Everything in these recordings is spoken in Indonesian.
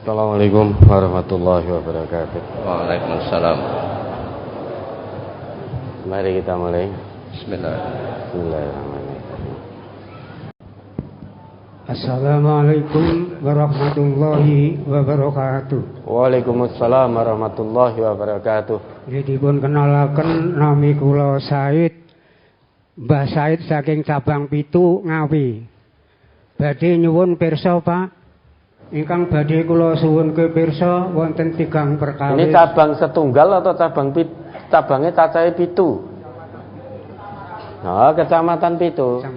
Assalamualaikum warahmatullahi wabarakatuh. Waalaikumsalam. Mari kita mulai. Bismillahirrahmanirrahim. Assalamualaikum warahmatullahi wabarakatuh. Waalaikumsalam warahmatullahi wabarakatuh. Dipun kenalaken nami kula Said, Mbah Said saking cabang 7 Ngawi. Badhe nyuwun pirsa Pak, ingkang badhe kula suwunke pirsa wonten 3 perkawis. Ini cabang setunggal atau cabangnya cacahe 7? Nah, kecamatan 7.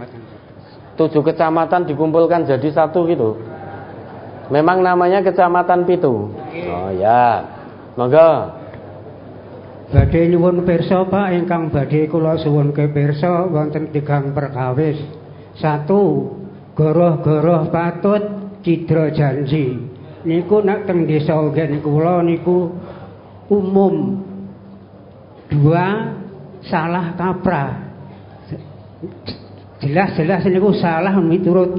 7 kecamatan dikumpulkan jadi 1 gitu. Memang namanya kecamatan 7. Oh ya. Monggo. Badhe nyuwun pirsa Pak, ingkang badhe kula suwunke pirsa wonten 3 perkawis. 1. Goroh-goroh patut cidra janji. Niku nek teng desa Gen kula niku umum. 2. Salah kaprah. Jelas-jelas niku salah miturut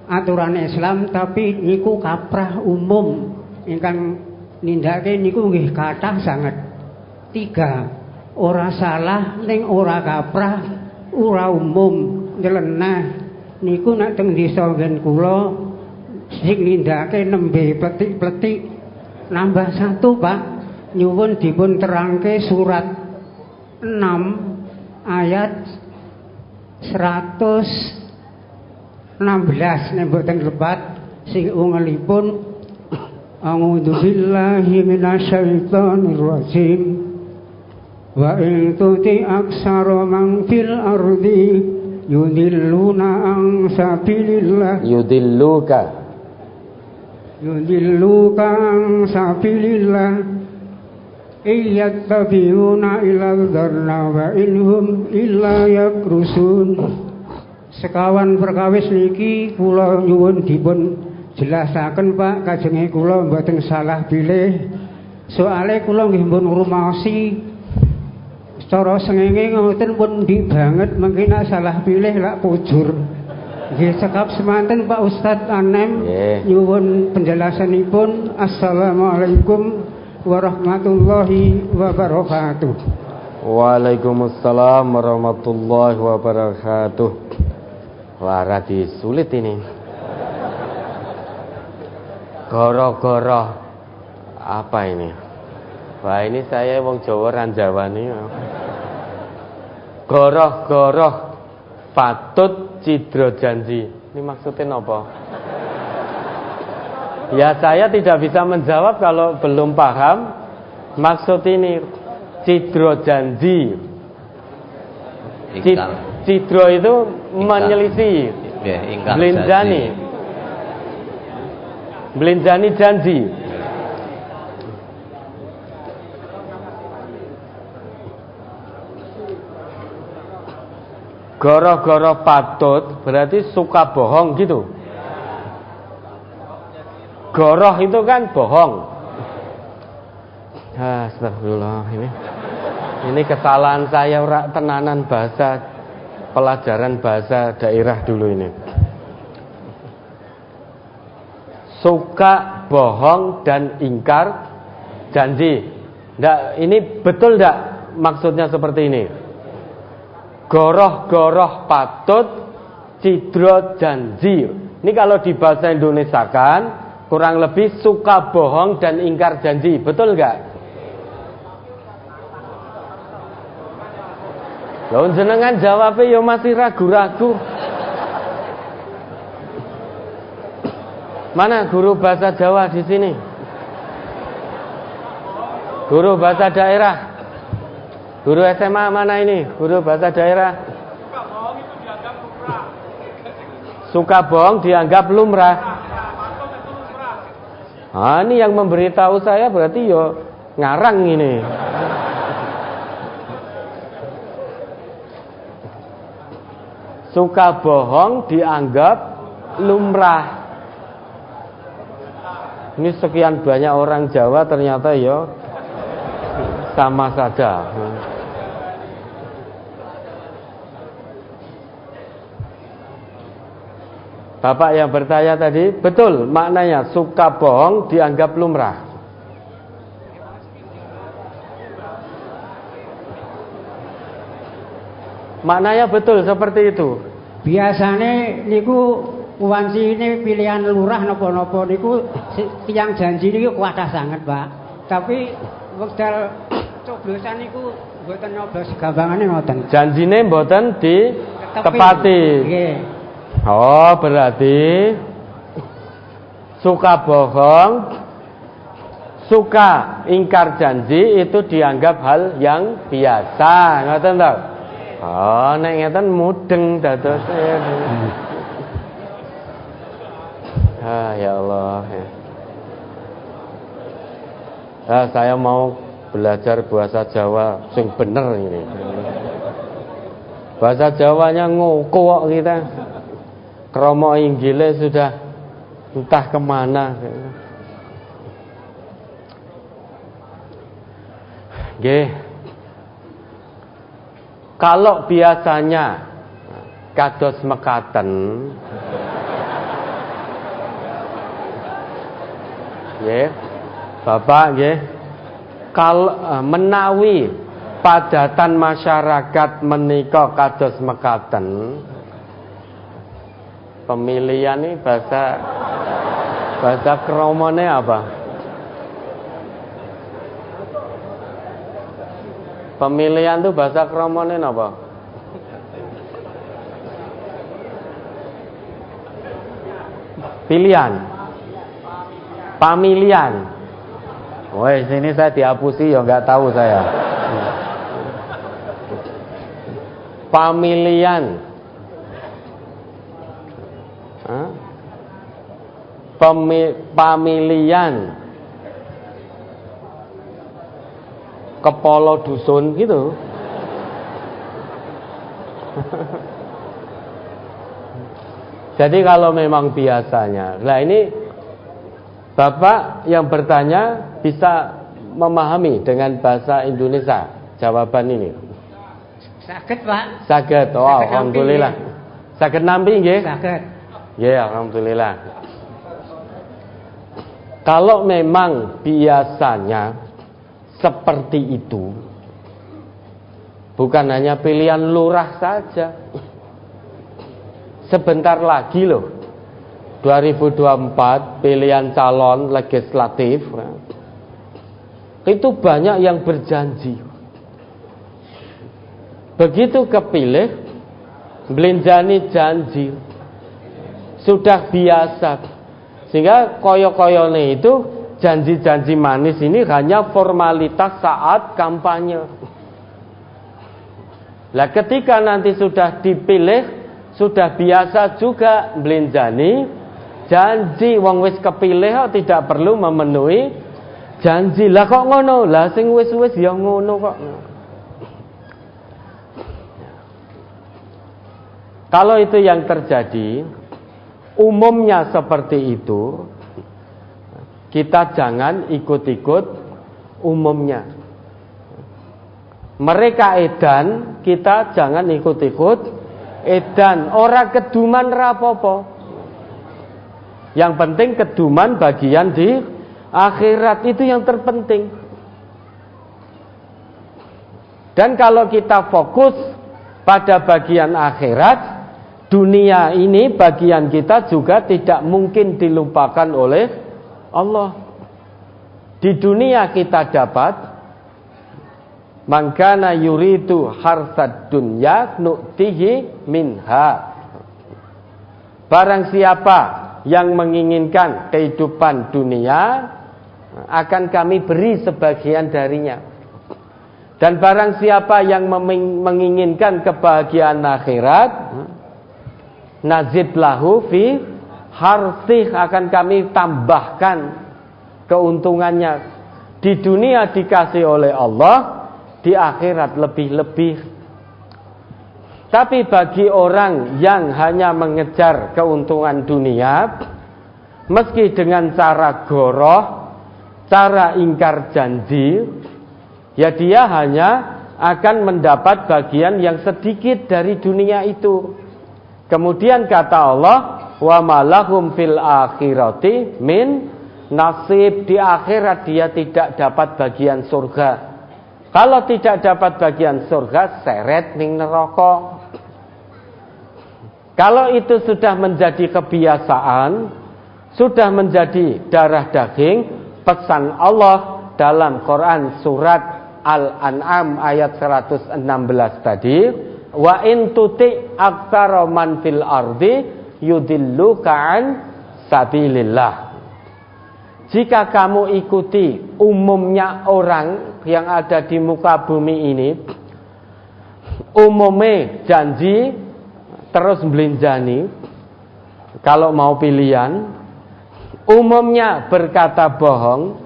aturan Islam, tapi niku kaprah umum ingkang nindakake niku nggih kathah sanget. 3. Ora salah ning ora kaprah, ora umum, nyeleneh. Niku nek teng desa ngen kula sing nindakake nembe pletik-pletik. Nambah 1 Pak, nyuwun dipun terangke surat 6 ayat 116 nek mboten lepat sing ungelipun a'udzu billahi minasyaitonir rajim wa in tuti aksara man fil ardi yudilluna an sabilillah Yudilluka an sabilillah iyattabi'una ila dzarna wa inhum illa yakrusun. Sekawan perkawis niki kula nyuwun dipun jelasaken Pak, kajenge kula mboten salah pilih. Soale kula nggih pun ngrumaosi cara sengenge ngoten pun ndi banget, mengki nek salah pilih lak pujur. Nggih cekap semanten Pak Ustadz Anem nyuwun penjelasanipun. Assalamualaikum warahmatullahi wabarakatuh. Waalaikumsalam warahmatullahi wabarakatuh. Wah, radi sulit ini. Goro-goro apa ini? Wah, ini saya wong Jawa ranjawani. Goroh-goroh patut cidra janji. Ini maksudnya apa? Ya saya tidak bisa menjawab kalau belum paham maksud ini. Cidro janji. Cidro itu menyelisih. Belinjani janji. Goroh-goroh patut berarti suka bohong gitu. Goroh itu kan bohong. Astagfirullah, ini kesalahan saya, tenanan bahasa, pelajaran bahasa daerah dulu ini. Suka bohong dan ingkar janji. Nggak, ini betul nggak maksudnya seperti ini? Goroh-goroh patut cidro janji. Ini kalau di bahasa Indonesia kan kurang lebih suka bohong dan ingkar janji. Betul nggak? Loh jenengan jawabnya ya masih ragu-ragu. Mana guru bahasa Jawa di sini? Guru bahasa daerah. Guru SMA mana ini? Guru bahasa daerah. Suka bohong dianggap lumrah. Ini yang memberitahu saya berarti yo ngarang ini. Suka bohong dianggap lumrah. Ini sekian banyak orang Jawa ternyata yo sama saja. Bapak yang bertanya tadi, betul maknanya suka bohong dianggap lumrah. Maknanya betul seperti itu. Biasanya niku wanci ini pilihan lurah nopo-nopo niku tiang janji niku kuatah sangat, Pak. Tapi wekdal coblosan niku mboten nyoblos gambangane ngoten. Janjine mboten ditepati. Nggih. Oh, berarti suka bohong, suka ingkar janji itu dianggap hal yang biasa, ngoten to? Oh, nek ngeten mudeng dados. Ya Allah. Saya mau belajar bahasa Jawa sing bener ini. Bahasa Jawanya ngoko kok kita. Kromo Inggile sudah entah kemana. Nggih. Kalau biasanya kados mekaten, nggih, Bapak nggih, kalau menawi padatan masyarakat menika kados mekaten, pemilihan ini bahasa kromone apa? Pemilihan itu bahasa kromone apa? Pilihan. Pamilihan. Woi, sini saya dihapusi ya nggak tahu saya. Pamilihan. Pamilihan. Kepala dusun gitu. Jadi kalau memang biasanya, nah ini Bapak yang bertanya bisa memahami dengan bahasa Indonesia jawaban ini. Saged, Pak. Saged. Oh, alhamdulillah. Saged nampi nggih? Saged. Nggih, alhamdulillah. Kalau memang biasanya seperti itu, bukan hanya pilihan lurah saja. Sebentar lagi loh, 2024 pilihan calon legislatif, itu banyak yang berjanji. Begitu kepilih, belinjani janji, sudah biasa. Sehingga koyo-koyone itu janji-janji manis ini hanya formalitas saat kampanye. Lah ketika nanti sudah dipilih, sudah biasa juga belinjani janji, wong wis kepilih kok tidak perlu memenuhi janji. Lah kok ngono? Lah sing wis-wis ya ngono kok. Kalau itu yang terjadi, umumnya seperti itu, kita jangan ikut-ikut umumnya. Mereka edan, kita jangan ikut-ikut edan. Ora keduman rapopo. Yang penting keduman bagian di akhirat, itu yang terpenting. Dan kalau kita fokus pada bagian akhirat, dunia ini bagian kita juga tidak mungkin dilupakan oleh Allah. Di dunia kita dapat, man kana yuridu harsad dunya nu'tihi minha. Barang siapa yang menginginkan kehidupan dunia, akan kami beri sebagian darinya. Dan barang siapa yang menginginkan kebahagiaan akhirat, nazid lahu fi harsih, akan kami tambahkan keuntungannya. Di dunia dikasih oleh Allah, di akhirat lebih-lebih. Tapi bagi orang yang hanya mengejar keuntungan dunia, meski dengan cara goroh, cara ingkar janji, ya dia hanya akan mendapat bagian yang sedikit dari dunia itu. Kemudian kata Allah, wa malahum fil akhirati min nasib. Di akhirat dia tidak dapat bagian surga. Kalau tidak dapat bagian surga, seret ning neraka. Kalau itu sudah menjadi kebiasaan, sudah menjadi darah daging, pesan Allah dalam Quran surat Al-An'am ayat 116 tadi, wa in tuti aktsara man fil ardi yudilluka an sabilillah. Jika kamu ikuti umumnya orang yang ada di muka bumi ini, umumnya janji terus belinjani kalau mau pilihan, umumnya berkata bohong,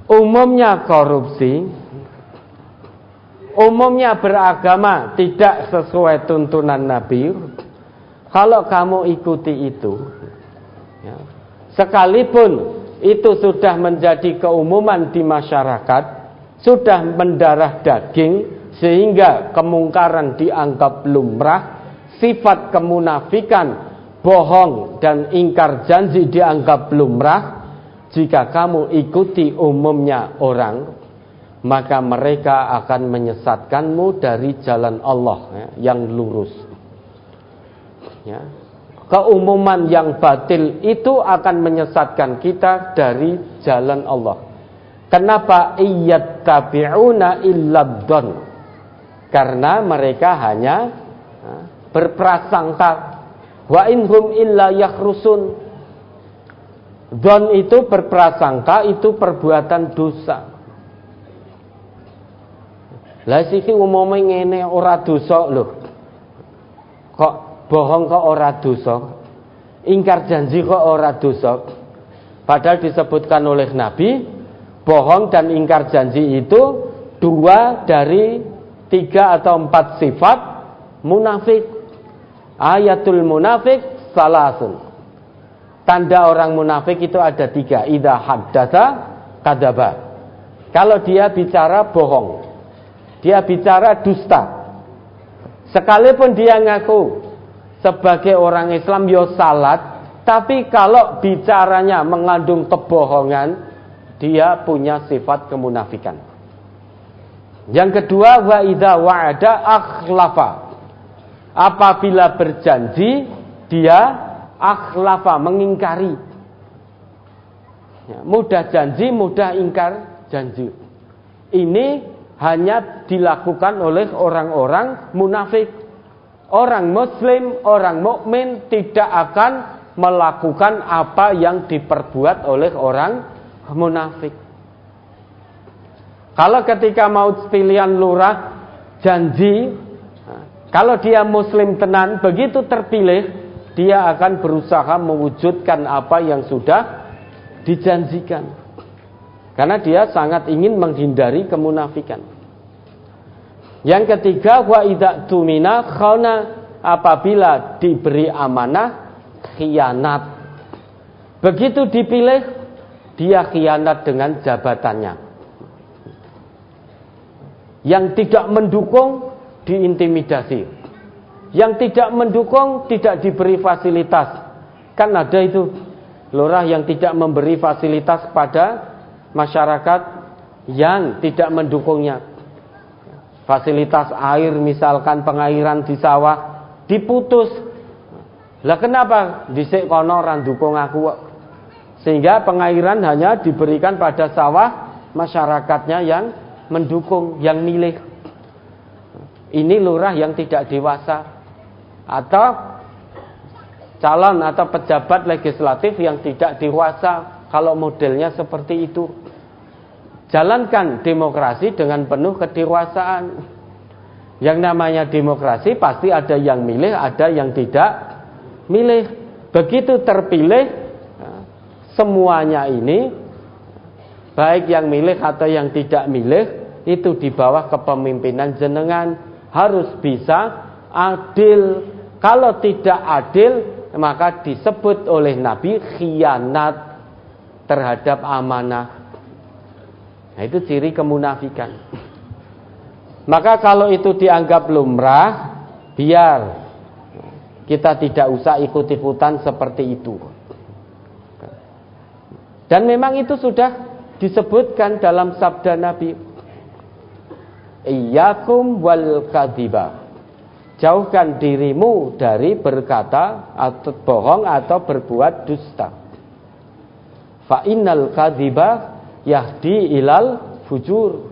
umumnya korupsi, umumnya beragama tidak sesuai tuntunan Nabi. Kalau kamu ikuti itu, ya, sekalipun itu sudah menjadi keumuman di masyarakat, sudah mendarah daging sehingga kemungkaran dianggap lumrah, sifat kemunafikan, bohong dan ingkar janji dianggap lumrah. Jika kamu ikuti umumnya orang, maka mereka akan menyesatkanmu dari jalan Allah, ya, yang lurus. Ya. Keumuman yang batil itu akan menyesatkan kita dari jalan Allah. Kenapa? Iyattabi'una illad-dhann. Karena mereka hanya berprasangka. Wa inhum illa yakhrusun. Dzon itu berprasangka, itu perbuatan dosa. Lah siki umumnya ngene ora dosa lho. Kok bohong kok ora dosa? Ingkar janji kok ora dosa? Padahal disebutkan oleh Nabi, bohong dan ingkar janji itu 2 dari 3 atau 4 sifat munafik. Ayatul munafik salasun. Tanda orang munafik itu ada 3. Idza haddatsa kadzaba. Kalau dia bicara bohong, dia bicara dusta. Sekalipun dia ngaku sebagai orang Islam yo salat, tapi kalau bicaranya mengandung kebohongan, dia punya sifat kemunafikan. Yang kedua, wa idza wa'ada akhlafa. Apabila berjanji, dia akhlafa, mengingkari. Ya, mudah janji, mudah ingkar janji. Ini hanya dilakukan oleh orang-orang munafik. Orang muslim, orang mukmin tidak akan melakukan apa yang diperbuat oleh orang munafik. Kalau ketika mau pilihan lurah, janji, kalau dia muslim tenan, begitu terpilih, dia akan berusaha mewujudkan apa yang sudah dijanjikan. Karena dia sangat ingin menghindari kemunafikan. Yang ketiga, wa idza tumina khana, apabila diberi amanah, khianat. Begitu dipilih, dia khianat dengan jabatannya. Yang tidak mendukung, diintimidasi. Yang tidak mendukung, tidak diberi fasilitas. Kan ada itu lurah yang tidak memberi fasilitas pada masyarakat yang tidak mendukungnya. Fasilitas air, misalkan pengairan di sawah diputus. Lah kenapa? Dhisik kono ora ndukung aku. Sehingga pengairan hanya diberikan pada sawah masyarakatnya yang mendukung, yang milih. Ini lurah yang tidak dewasa, atau calon atau pejabat legislatif yang tidak dewasa. Kalau modelnya seperti itu, jalankan demokrasi dengan penuh kedewasaan. Yang namanya demokrasi pasti ada yang milih, ada yang tidak milih. Begitu terpilih, semuanya ini, baik yang milih atau yang tidak milih, itu di bawah kepemimpinan jenengan. Harus bisa adil. Kalau tidak adil, maka disebut oleh Nabi khianat terhadap amanah. Nah, itu ciri kemunafikan. Maka kalau itu dianggap lumrah, biar Kita tidak usah ikut-ikutan seperti itu. Dan memang itu sudah disebutkan dalam sabda Nabi, iyyakum wal kadhiba. Jauhkan dirimu dari berkata atau bohong atau berbuat dusta. Fa innal kadhiba yahdi ilal fujur.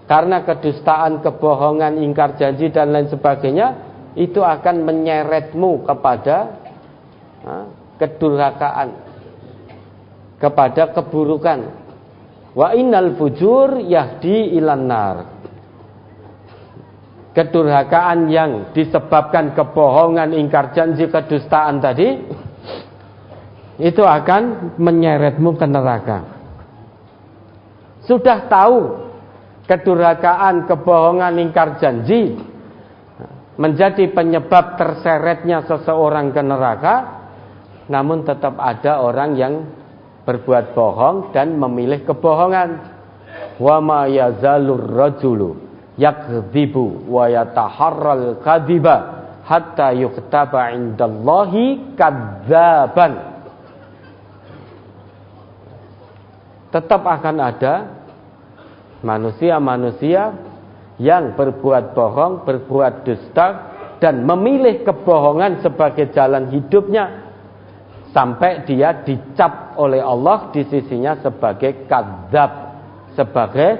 Karena kedustaan, kebohongan, ingkar janji dan lain sebagainya itu akan menyeretmu kepada kedurhakaan, kepada keburukan. Wa innal fujur yahdi ilan nar. Kedurhakaan yang disebabkan kebohongan, ingkar janji, kedustaan tadi itu akan menyeretmu ke neraka. Sudah tahu kedurhakaan, kebohongan, ingkar janji menjadi penyebab terseretnya seseorang ke neraka, namun tetap ada orang yang berbuat bohong dan memilih kebohongan. Wa ma yazalur rajulu yakdzibu wa yataharral kadhiba hatta yuktaba indallahi kadzaban. Tetap akan ada manusia-manusia yang berbuat bohong, berbuat dusta dan memilih kebohongan sebagai jalan hidupnya sampai dia dicap oleh Allah di sisinya sebagai kadzab, sebagai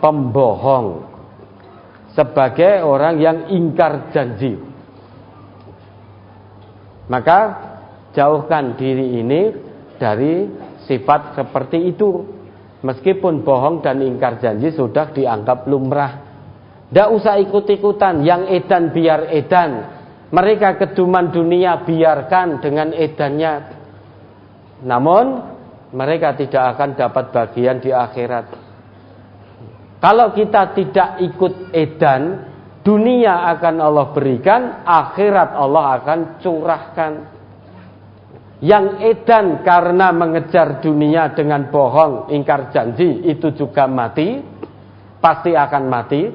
pembohong, sebagai orang yang ingkar janji. Maka jauhkan diri ini dari sifat seperti itu. Meskipun bohong dan ingkar janji sudah dianggap lumrah, tidak usah ikut-ikutan. Yang edan biar edan. Mereka keduman dunia, biarkan dengan edannya. Namun mereka tidak akan dapat bagian di akhirat. Kalau kita tidak ikut edan, dunia akan Allah berikan, akhirat Allah akan curahkan. Yang edan karena mengejar dunia dengan bohong, ingkar janji, itu juga mati, pasti akan mati.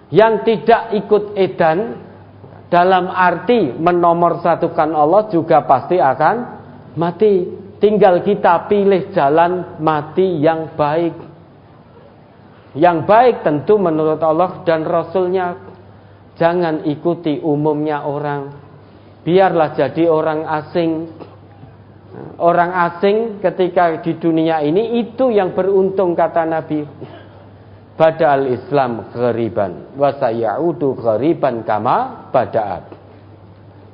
Yang tidak ikut edan dalam arti menomorsatukan Allah juga pasti akan mati. Tinggal kita pilih jalan mati yang baik. Yang baik tentu menurut Allah dan Rasulnya. Jangan ikuti umumnya orang. Biarlah jadi orang asing. Orang asing ketika di dunia ini itu yang beruntung, kata Nabi. Bada'al Islam ghariban wa sayaudu ghariban kama bada'at.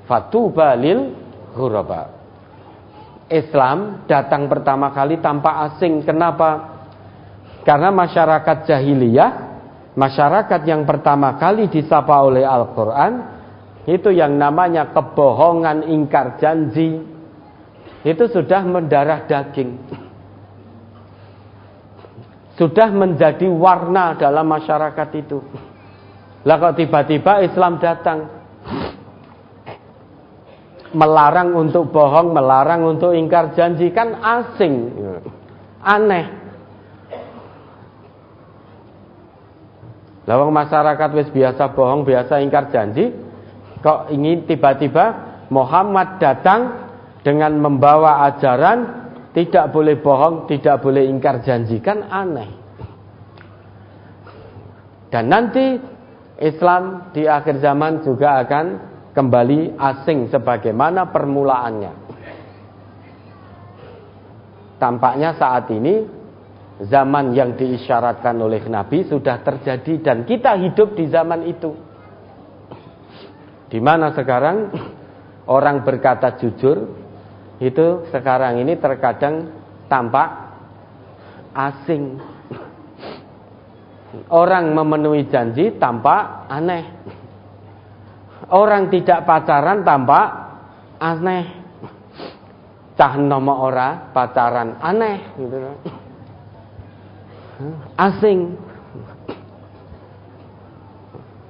Fatuba lil ghuraba. Islam datang pertama kali tanpa asing. Kenapa? Karena masyarakat jahiliyah, masyarakat yang pertama kali disapa oleh Al-Quran, itu yang namanya kebohongan, ingkar janji, itu sudah mendarah daging, sudah menjadi warna dalam masyarakat itu. Lah kok tiba-tiba Islam datang melarang untuk bohong, melarang untuk ingkar janji, kan asing, aneh. Lawang masyarakat wis biasa bohong, biasa ingkar janji, kok ingin tiba-tiba Muhammad datang dengan membawa ajaran tidak boleh bohong, tidak boleh ingkar janji, kan aneh. Dan nanti Islam di akhir zaman juga akan kembali asing sebagaimana permulaannya. Tampaknya saat ini zaman yang diisyaratkan oleh Nabi sudah terjadi dan kita hidup di zaman itu. Di mana sekarang orang berkata jujur itu sekarang ini terkadang tampak asing. Orang memenuhi janji tampak aneh. Orang tidak pacaran tampak aneh. Cah nomo ora pacaran aneh gitu. Asing.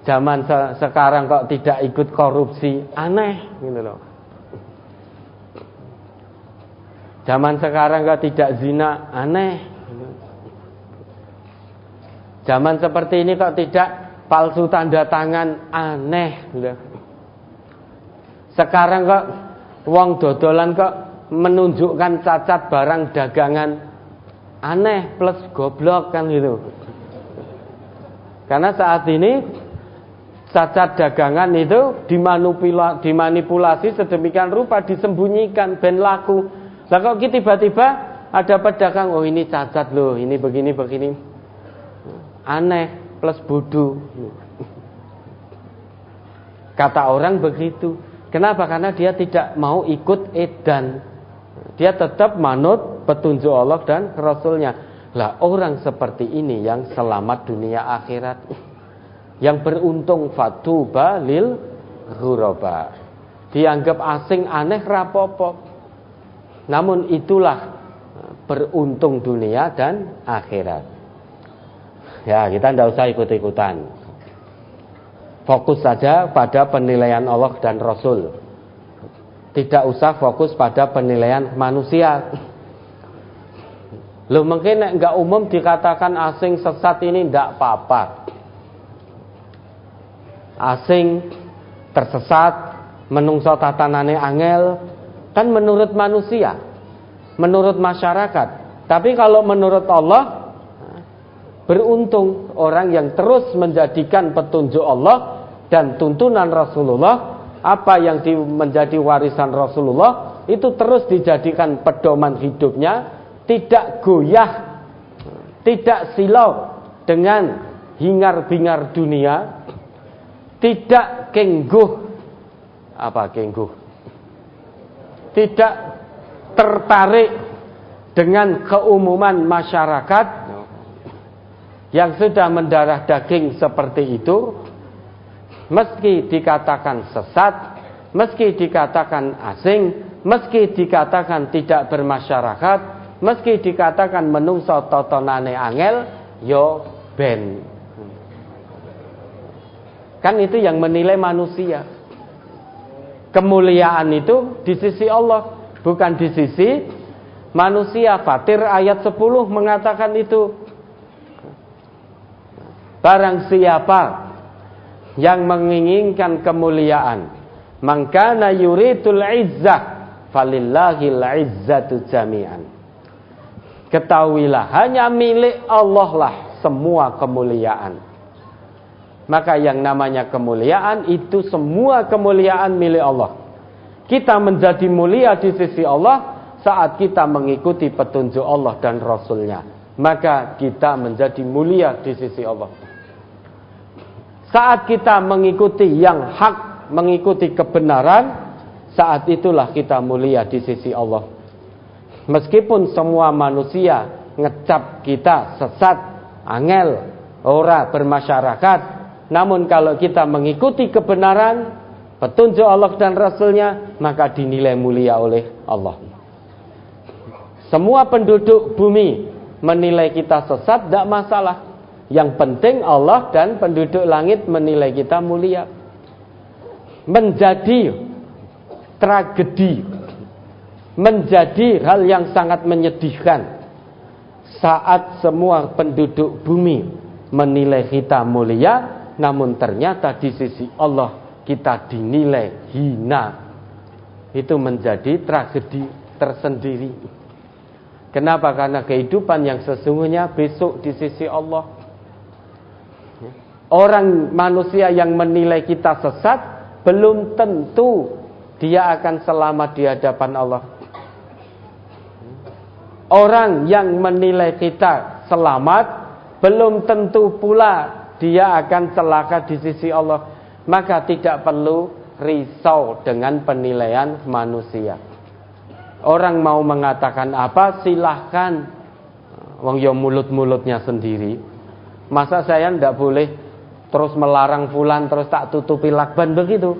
Zaman sekarang kok tidak ikut korupsi, aneh gitu loh. Zaman sekarang kok tidak zina, aneh. Zaman seperti ini kok tidak palsu tanda tangan, aneh gitu. Sekarang kok wong dodolan kok menunjukkan cacat barang dagangan aneh plus goblok kan gitu. Karena saat ini cacat dagangan itu dimanipulasi sedemikian rupa, disembunyikan ben laku. Lah kok tiba-tiba ada pedagang, oh ini cacat loh, ini begini aneh plus bodoh. Kata orang begitu. Kenapa? Karena dia tidak mau ikut edan. Dia tetap manut petunjuk Allah dan Rasulnya. Lah orang seperti ini yang selamat dunia akhirat, yang beruntung, fatuba lil ghuraba. Dianggap asing aneh rapopo. Namun itulah beruntung dunia dan akhirat. Ya, kita tidak usah ikut-ikutan. Fokus saja pada penilaian Allah dan Rasul. Tidak usah fokus pada penilaian manusia. Loh mungkin enggak umum dikatakan asing sesat ini enggak apa-apa. Asing, tersesat, menungso tatanane angel, kan menurut manusia, menurut masyarakat. Tapi kalau menurut Allah, beruntung orang yang terus menjadikan petunjuk Allah dan tuntunan Rasulullah, apa yang menjadi warisan Rasulullah, itu terus dijadikan pedoman hidupnya, tidak goyah, tidak silau dengan hingar-bingar dunia, tidak tidak tertarik dengan keumuman masyarakat yang sudah mendarah daging seperti itu. Meski dikatakan sesat, meski dikatakan asing, meski dikatakan tidak bermasyarakat, meski dikatakan menungso totonane angel, yo ben. Kan itu yang menilai manusia. Kemuliaan itu di sisi Allah, bukan di sisi manusia. Fatir ayat 10 mengatakan itu. Barang siapa yang menginginkan kemuliaan, mangkana yuridul izzah falillahil izzatu jami'an. Ketahuilah hanya milik Allah lah semua kemuliaan. Maka yang namanya kemuliaan itu semua kemuliaan milik Allah. Kita menjadi mulia di sisi Allah saat kita mengikuti petunjuk Allah dan Rasulnya. Maka kita menjadi mulia di sisi Allah. Saat kita mengikuti yang hak, mengikuti kebenaran, saat itulah kita mulia di sisi Allah. Meskipun semua manusia ngecap kita sesat, angel, ora bermasyarakat, namun kalau kita mengikuti kebenaran, petunjuk Allah dan Rasulnya, maka dinilai mulia oleh Allah. Semua penduduk bumi menilai kita sesat, tidak masalah. Yang penting Allah dan penduduk langit menilai kita mulia. Menjadi tragedi, menjadi hal yang sangat menyedihkan saat semua penduduk bumi menilai kita mulia, namun ternyata di sisi Allah kita dinilai hina. Itu menjadi tragedi tersendiri. Kenapa? Karena kehidupan yang sesungguhnya besok di sisi Allah. Orang manusia yang menilai kita sesat, belum tentu dia akan selamat di hadapan Allah. Orang yang menilai kita selamat, belum tentu pula dia akan celaka di sisi Allah. Maka tidak perlu risau dengan penilaian manusia. Orang mau mengatakan apa, silahkan. Wong yo mulut-mulutnya sendiri. Masa saya tidak boleh terus melarang fulan, terus tak tutupi lakban begitu?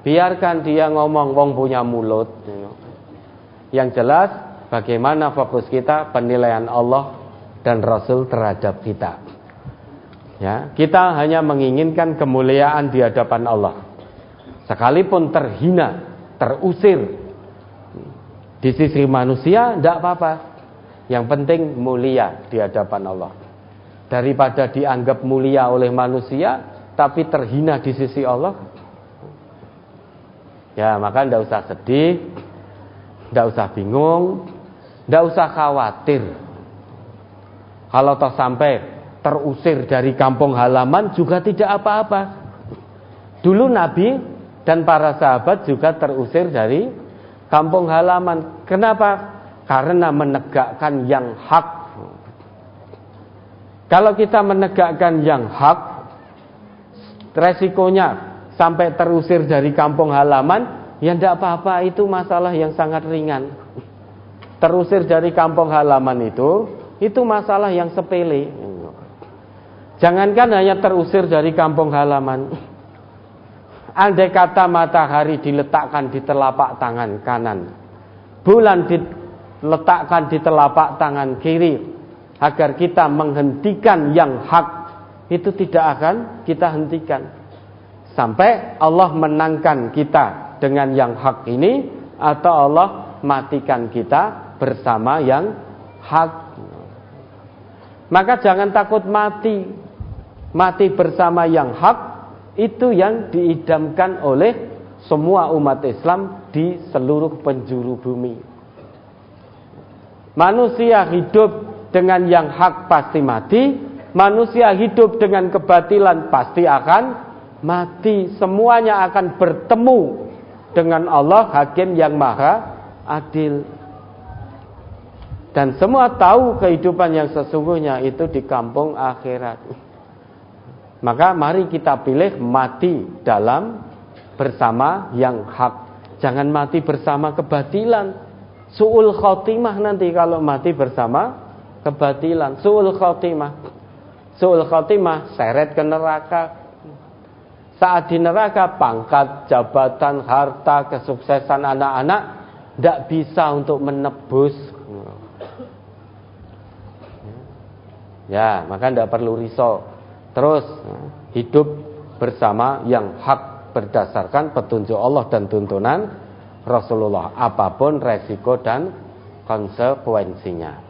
Biarkan dia ngomong, wong punya mulut. Yang jelas, bagaimana fokus kita, penilaian Allah dan Rasul terhadap kita. Ya, kita hanya menginginkan kemuliaan di hadapan Allah. Sekalipun terhina, terusir di sisi manusia, tidak apa-apa. Yang penting mulia di hadapan Allah. Daripada dianggap mulia oleh manusia, tapi terhina di sisi Allah. Ya, maka tidak usah sedih, tidak usah bingung, tidak usah khawatir. Kalau toh sampai terusir dari kampung halaman juga tidak apa-apa. Dulu Nabi dan para sahabat juga terusir dari kampung halaman. Kenapa? Karena menegakkan yang hak. Kalau kita menegakkan yang hak, resikonya sampai terusir dari kampung halaman, ya tidak apa-apa, itu masalah yang sangat ringan. Terusir dari kampung halaman itu masalah yang sepele. Jangankan hanya terusir dari kampung halaman, andai kata matahari diletakkan di telapak tangan kanan, bulan diletakkan di telapak tangan kiri, agar kita menghentikan yang hak, itu tidak akan kita hentikan sampai Allah menangkan kita dengan yang hak ini, atau Allah matikan kita bersama yang hak. Maka jangan takut mati bersama yang hak. Itu yang diidamkan oleh semua umat Islam di seluruh penjuru bumi. Manusia hidup dengan yang hak pasti mati, manusia hidup dengan kebatilan pasti akan mati. Semuanya akan bertemu dengan Allah, Hakim yang Maha Adil. Dan semua tahu kehidupan yang sesungguhnya itu di kampung akhirat. Maka mari kita pilih mati dalam bersama yang hak. Jangan mati bersama kebatilan. Su'ul khotimah nanti kalau mati bersama kebatilan. Su'ul khotimah seret ke neraka. Saat di neraka, pangkat, jabatan, harta, kesuksesan anak-anak tidak bisa untuk menebus. Ya, maka tidak perlu risau. Terus hidup bersama yang hak berdasarkan petunjuk Allah dan tuntunan Rasulullah, apapun resiko dan konsekuensinya.